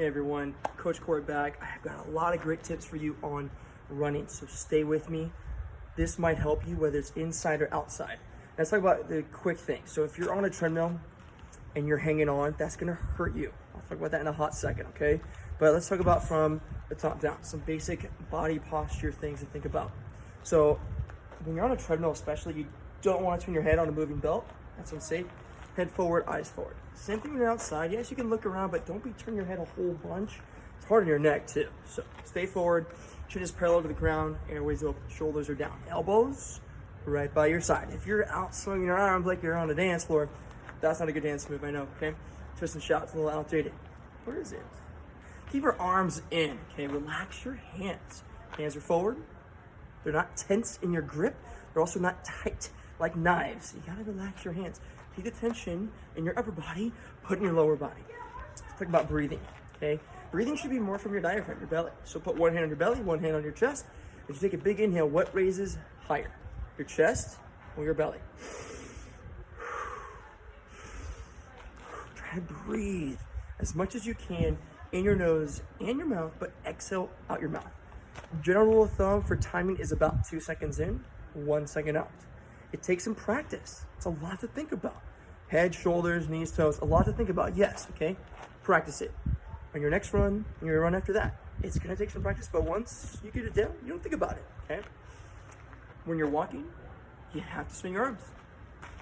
Hey everyone, Coach Corey back. I've got a lot of great tips for you on running, so stay with me. This might help you whether it's inside or outside. Let's talk about the quick things. So if you're on a treadmill and you're hanging on, that's gonna hurt you. I'll talk about that in a hot second, okay? But let's talk about from the top down, some basic body posture things to think about. So when you're on a treadmill especially, you don't want to turn your head on a moving belt. That's unsafe. Head forward, eyes forward. Same thing when you're outside. Yes, you can look around, but don't be turning your head a whole bunch. It's hard on your neck too. So stay forward, chin is parallel to the ground, airways open, shoulders are down. Elbows right by your side. If you're out swinging your arms like you're on a dance floor, that's not a good dance move, I know, okay? Twist and shout, it's a little outdated. Where is it? Keep your arms in, okay? Relax your hands. Hands are forward. They're not tense in your grip. They're also not tight like knives. You gotta relax your hands. Take the tension in your upper body, put in your lower body. Let's talk about breathing, okay? Breathing should be more from your diaphragm, your belly. So put one hand on your belly, one hand on your chest. As you take a big inhale, what raises higher? Your chest or your belly? Try to breathe as much as you can in your nose and your mouth, but exhale out your mouth. General rule of thumb for timing is about 2 seconds in, 1 second out. It takes some practice. It's a lot to think about. Head, shoulders, knees, toes, a lot to think about. Yes, okay? Practice it. On your next run, and your run after that, it's gonna take some practice, but once you get it down, you don't think about it, okay? When you're walking, you have to swing your arms.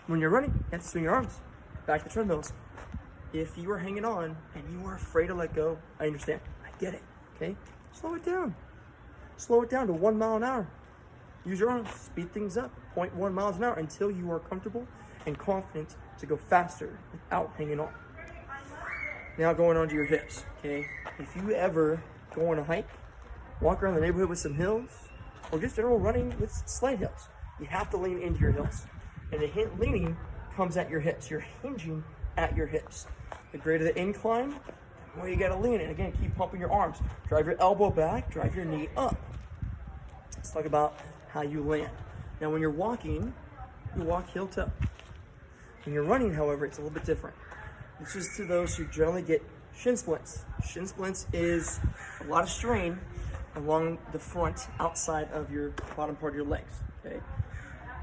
When you're running, you have to swing your arms. Back to treadmills. If you are hanging on and you are afraid to let go, I understand. I get it, okay? Slow it down. Slow it down to 1 mile an hour. Use your arms, speed things up, 0.1 miles an hour until you are comfortable and confident to go faster without hanging on. Now going on to your hips, okay? If you ever go on a hike, walk around the neighborhood with some hills, or just general running with slight hills, you have to lean into your hills. And the leaning comes at your hips. You're hinging at your hips. The greater the incline, the more you gotta lean. And again, keep pumping your arms. Drive your elbow back, drive your knee up. Let's talk about how you land. Now when you're walking, you walk heel toe. When you're running, however, it's a little bit different. This is to those who generally get shin splints. Shin splints is a lot of strain along the front outside of your bottom part of your legs, okay?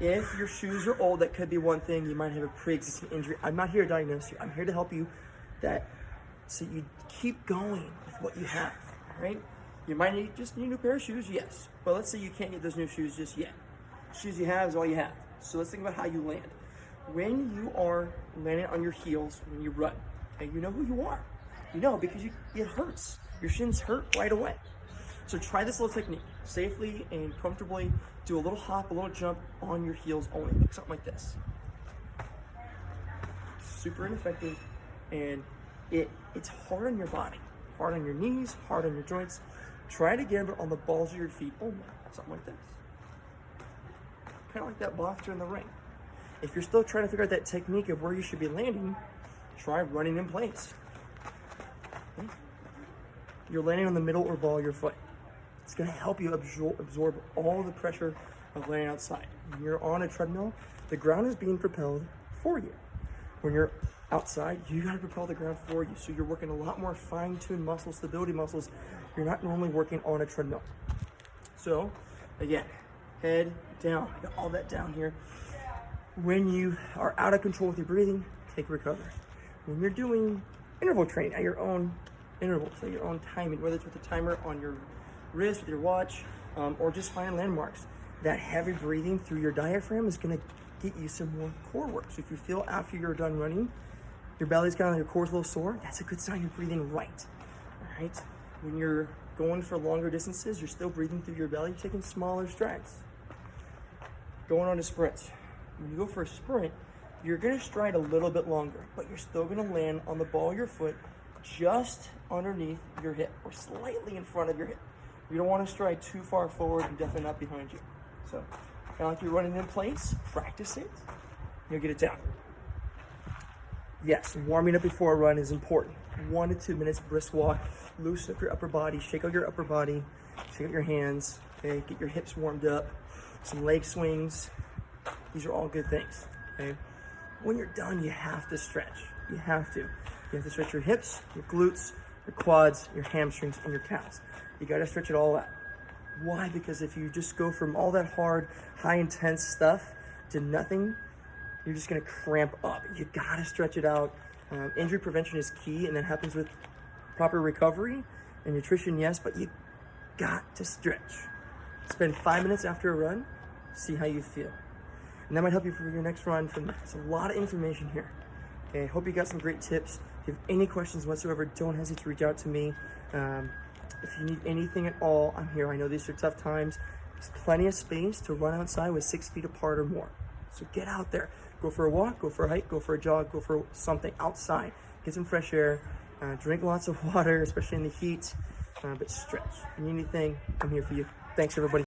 If your shoes are old, that could be one thing. You might have a pre-existing injury. I'm not here to diagnose you. I'm here to help you so you keep going with what you have, all right? You might just need a new pair of shoes, yes. But let's say you can't get those new shoes just yet. Shoes you have is all you have. So let's think about how you land. When you are landing on your heels when you run, and you know who you are. You know because it hurts. Your shins hurt right away. So try this little technique. Safely and comfortably do a little hop, a little jump on your heels only. Look something like this. Super ineffective, and it's hard on your body. Hard on your knees, hard on your joints. Try it again, but on the balls of your feet only. Something like this. Kind of like that boxer in the ring. If you're still trying to figure out that technique of where you should be landing, try running in place. Okay? You're landing on the middle or ball of your foot. It's going to help you absorb all the pressure of landing outside. When you're on a treadmill, the ground is being propelled for you. When you're outside, you got to propel the ground for you. So you're working a lot more fine-tuned muscles, stability muscles. You're not normally working on a treadmill. So again, head down. I got all that down here. When you are out of control with your breathing, take a recovery. When you're doing interval training at your own intervals, at your own timing, whether it's with a timer on your wrist, with your watch, or just find landmarks, that heavy breathing through your diaphragm is going to get you some more core work. So if you feel after you're done running, your belly's kind of, your core's a little sore, that's a good sign you're breathing right. All right? When you're going for longer distances, you're still breathing through your belly, taking smaller strides. Going on a sprint. When you go for a sprint, you're gonna stride a little bit longer, but you're still gonna land on the ball of your foot just underneath your hip or slightly in front of your hip. You don't wanna stride too far forward and definitely not behind you. So, kind of like you're running in place, practice it, you'll get it down. Yes, warming up before a run is important. 1 to 2 minutes brisk walk, loosen up your upper body, shake out your upper body, shake out your hands, okay, get your hips warmed up, some leg swings. These are all good things, okay? When you're done, you have to stretch. You have to stretch your hips, your glutes, your quads, your hamstrings, and your calves. You gotta stretch it all out. Why? Because if you just go from all that hard, high intense stuff to nothing, you're just gonna cramp up. You gotta stretch it out. Injury prevention is key, and that happens with proper recovery and nutrition, yes, but you got to stretch. Spend 5 minutes after a run, see how you feel. And that might help you for your next run from that. It's a lot of information here. Okay, I hope you got some great tips. If you have any questions whatsoever, don't hesitate to reach out to me. If you need anything at all, I'm here. I know these are tough times. There's plenty of space to run outside with 6 feet apart or more. So get out there. Go for a walk, go for a hike, go for a jog, go for something outside. Get some fresh air. Drink lots of water, especially in the heat. But stretch. If you need anything, I'm here for you. Thanks, everybody.